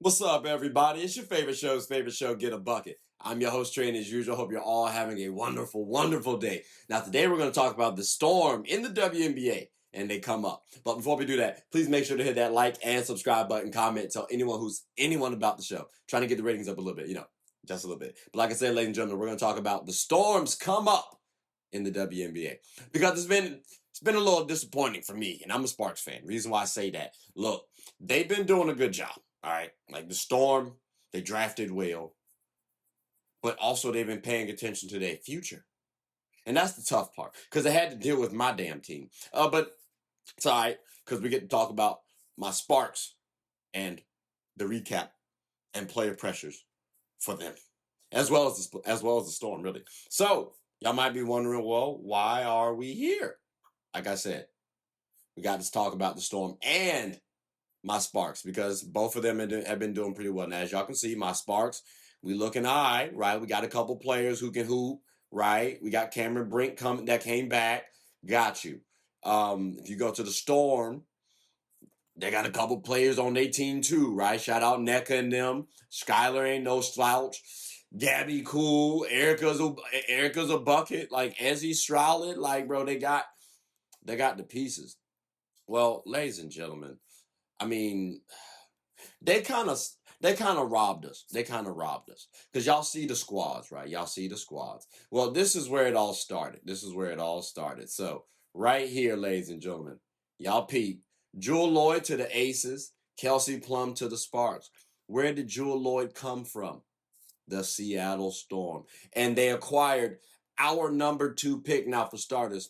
What's up, everybody? It's your favorite show, Get a Bucket. I'm your host, Trey, and as usual, hope you're all having a wonderful, wonderful day. Now, today we're going to talk about the storm in the WNBA, and they come up. But before we do that, please make sure to hit that like and subscribe button, comment, tell anyone about the show. Trying to get the ratings up a little bit, just a little bit. But like I said, ladies and gentlemen, we're going to talk about the storms come up in the WNBA because it's been a little disappointing for me, and I'm a Sparks fan. Reason why I say that, look, they've been doing a good job. All right, like the Storm, they drafted well, but also they've been paying attention to their future. And that's the tough part because I had to deal with my damn team. But it's all right because we get to talk about my Sparks and the recap and player pressures for them, as well as the Storm, really. So y'all might be wondering, well, why are we here? Like I said, we got to talk about the Storm and my Sparks because both of them have been doing pretty well. Now, as y'all can see, my Sparks, we looking all right, right? We got a couple players who can hoop, right? We got Cameron Brink that came back. Got you. If you go to the Storm, they got a couple players on their team too, right? Shout out Nneka and them. Skylar ain't no slouch. Gabby cool. Erica's a bucket. Like Ezi solid. Like, bro, they got the pieces. Well, ladies and gentlemen, I mean, they kind of robbed us. They kind of robbed us because y'all see the squads, right? Y'all see the squads. Well, this is where it all started. So right here, ladies and gentlemen, y'all peep. Jewel Lloyd to the Aces, Kelsey Plum to the Sparks. Where did Jewel Lloyd come from? The Seattle Storm, and they acquired our number 2 pick. Now, for starters,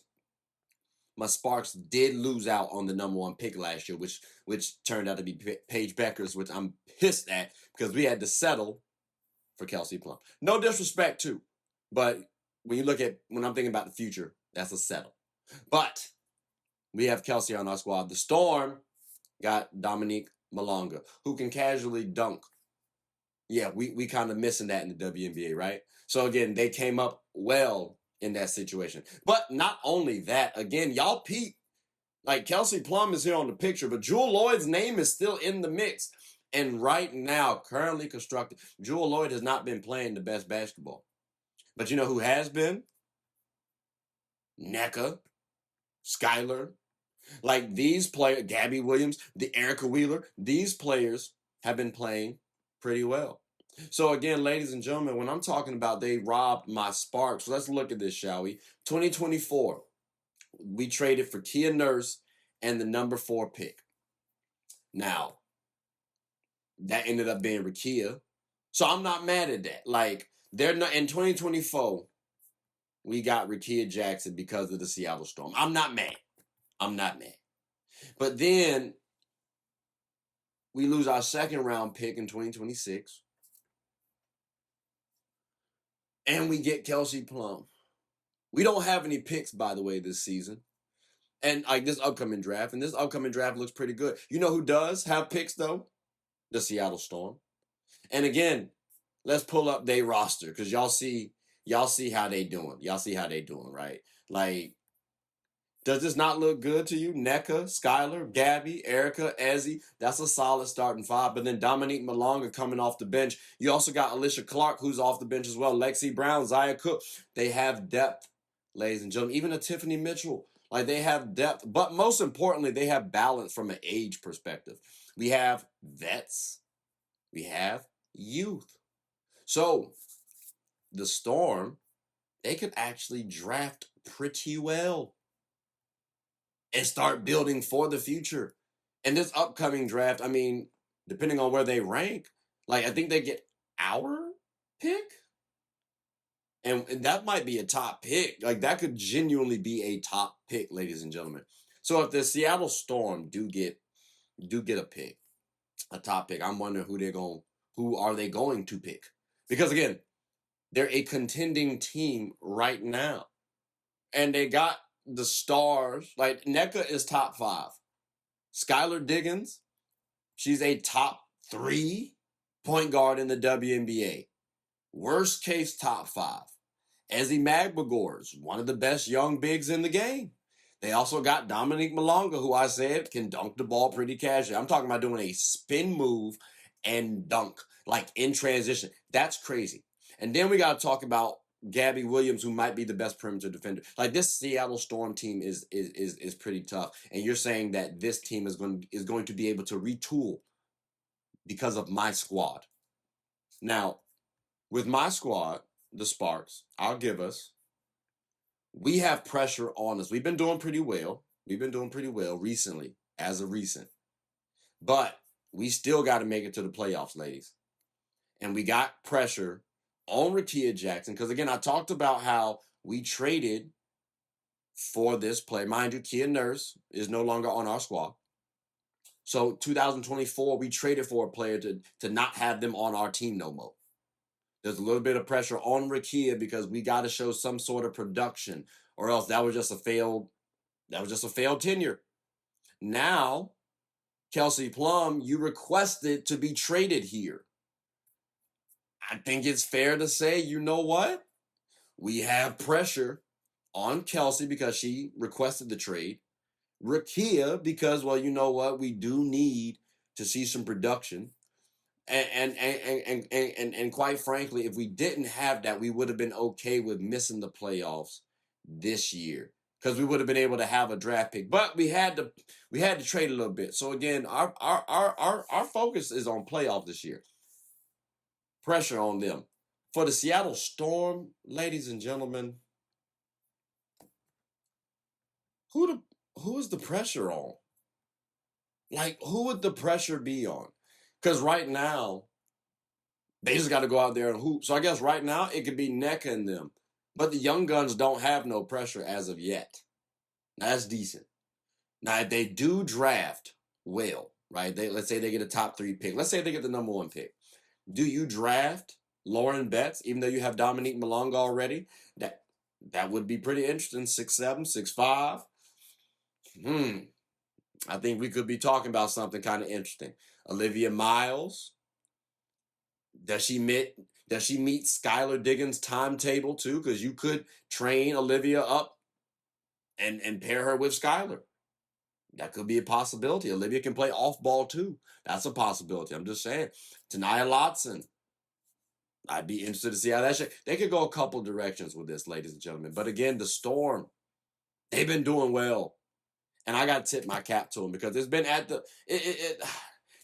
my Sparks did lose out on the number 1 pick last year, which turned out to be Paige Beckers, which I'm pissed at because we had to settle for Kelsey Plum. No disrespect too, but when I'm thinking about the future, that's a settle. But we have Kelsey on our squad. The Storm got Dominique Malonga, who can casually dunk. Yeah, we kind of missing that in the WNBA, right? So again, they came up well in that situation. But not only that, again, y'all peep. Like Kelsey Plum is here on the picture, but Jewel Lloyd's name is still in the mix. And right now, currently constructed, Jewel Lloyd has not been playing the best basketball. But you know who has been? Nneka, Skylar. Like these players, Gabby Williams, the Erica Wheeler, these players have been playing pretty well. So again, ladies and gentlemen, when I'm talking about they robbed my Sparks, let's look at this, shall we? 2024, we traded for Kia Nurse and the number 4 pick. Now, that ended up being Rickea. So I'm not mad at that. Like, they're not in 2024, we got Rickea Jackson because of the Seattle Storm. I'm not mad. But then we lose our 2nd round pick in 2026. And we get Kelsey Plum. We don't have any picks, by the way, this season. And like this upcoming draft. And this upcoming draft looks pretty good. You know who does have picks, though? The Seattle Storm. And again, let's pull up their roster because y'all see how they doing. Y'all see how they doing, right? Like, does this not look good to you? Nneka, Skylar, Gabby, Erica, Ezi. That's a solid starting 5. But then Dominique Malonga coming off the bench. You also got Alicia Clark, who's off the bench as well. Lexi Brown, Zaya Cook. They have depth, ladies and gentlemen. Even a Tiffany Mitchell. Like, they have depth. But most importantly, they have balance from an age perspective. We have vets. We have youth. So, the Storm, they could actually draft pretty well and start building for the future. And this upcoming draft, I mean, depending on where they rank, like I think they get our pick. And that might be a top pick. Like that could genuinely be a top pick, ladies and gentlemen. So if the Seattle Storm do get a pick, a top pick, I'm wondering who are they going to pick? Because again, they're a contending team right now. And they got the stars. Like Nneka is top 5. Skylar Diggins, she's a top 3 point guard in the WNBA. Worst case, top 5. Ezi Magbegor is one of the best young bigs in the game. They also got Dominique Malonga, who I said can dunk the ball pretty casually. I'm talking about doing a spin move and dunk, like in transition. That's crazy. And then we got to talk about Gabby Williams, who might be the best perimeter defender. Like this Seattle Storm team is pretty tough. And you're saying that this team is going to be able to retool because of my squad. Now, with my squad, the Sparks, I'll give us. We have pressure on us. We've been doing pretty well. We've been doing pretty well recently, as of recent. But we still got to make it to the playoffs, ladies. And we got pressure on Rickea Jackson. Because, again, I talked about how we traded for this player. Mind you, Kia Nurse is no longer on our squad. So 2024, we traded for a player to not have them on our team no more. There's a little bit of pressure on Rickea because we got to show some sort of production, or else that was just a failed tenure. Now, Kelsey Plum, you requested to be traded here. I think it's fair to say, you know what? We have pressure on Kelsey because she requested the trade. Rickea because, well, you know what? We do need to see some production. And quite frankly, if we didn't have that, we would have been okay with missing the playoffs this year because we would have been able to have a draft pick. But we had to trade a little bit. So again, our focus is on playoff this year. Pressure on them. For the Seattle Storm, ladies and gentlemen, who is the pressure on? Like, who would the pressure be on? Because right now, they just got to go out there and hoop. So I guess right now, it could be Nneka and them. But the young guns don't have no pressure as of yet. Now, that's decent. Now, if they do draft well, right? Let's say they get a top 3 pick. Let's say they get the number 1 pick. Do you draft Lauren Betts, even though you have Dominique Malonga already? That would be pretty interesting. 6'7", 6'5". I think we could be talking about something kind of interesting. Olivia Miles. Does she meet Skylar Diggins' timetable too? Because you could train Olivia up and pair her with Skylar. That could be a possibility. Olivia can play off ball too. That's a possibility. I'm just saying. Tanaya Lotson. I'd be interested to see how that shit. They could go a couple directions with this, ladies and gentlemen. But again, the Storm, they've been doing well. And I got to tip my cap to them because it's been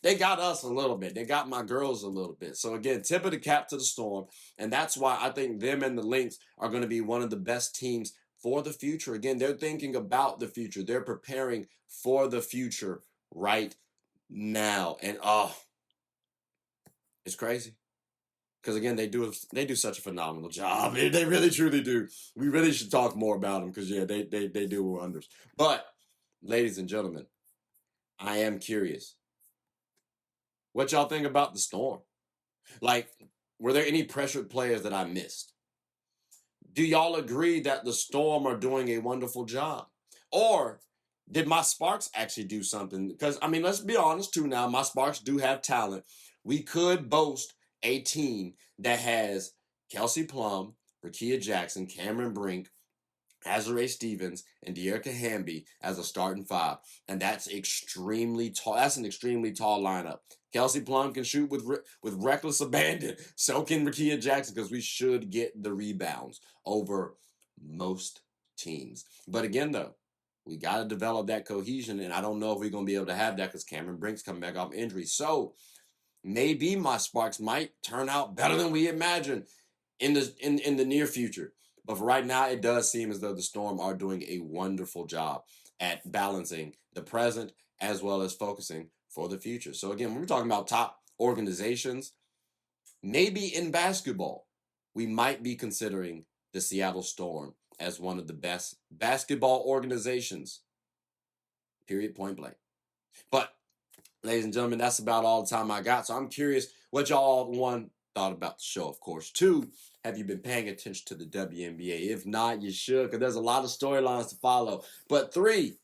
they got us a little bit. They got my girls a little bit. So again, tip of the cap to the Storm. And that's why I think them and the Lynx are going to be one of the best teams for the future. Again, they're thinking about the future. They're preparing for the future right now. And it's crazy. Because again, they do such a phenomenal job. They really truly do. We really should talk more about them because they do wonders. But ladies and gentlemen, I am curious. What y'all think about the Storm? Like, were there any pressured players that I missed? Do y'all agree that the Storm are doing a wonderful job? Or did my Sparks actually do something? Because, I mean, let's be honest too now. My Sparks do have talent. We could boast a team that has Kelsey Plum, Rickea Jackson, Cameron Brink, Azurá Stevens, and Dearica Hamby as a starting 5. And that's extremely tall. That's an extremely tall lineup. Kelsey Plum can shoot with reckless abandon. So can Rickea Jackson because we should get the rebounds over most teams. But again, though, we got to develop that cohesion. And I don't know if we're going to be able to have that because Cameron Brink's coming back off injury. So maybe my Sparks might turn out better than we imagine in the near future. But for right now, it does seem as though the Storm are doing a wonderful job at balancing the present as well as focusing for the future. So again, when we're talking about top organizations, maybe in basketball, we might be considering the Seattle Storm as one of the best basketball organizations, period, point blank. But ladies and gentlemen, that's about all the time I got. So I'm curious what y'all, 1, thought about the show, of course. 2, have you been paying attention to the WNBA? If not, you should, because there's a lot of storylines to follow. But 3,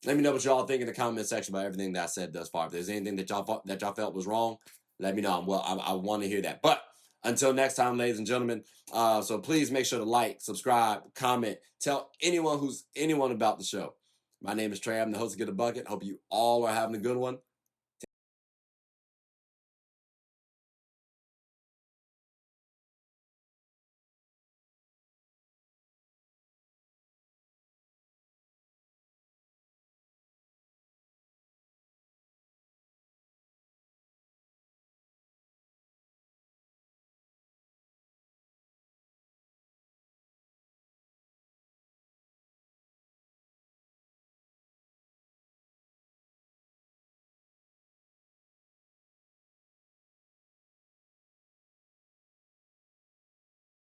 let me know what y'all think in the comment section about everything that I said thus far. If there's anything that y'all felt was wrong, let me know. I want to hear that. But until next time, ladies and gentlemen, so please make sure to like, subscribe, comment, tell anyone about the show. My name is Trey. I'm the host of Get a Bucket. Hope you all are having a good one.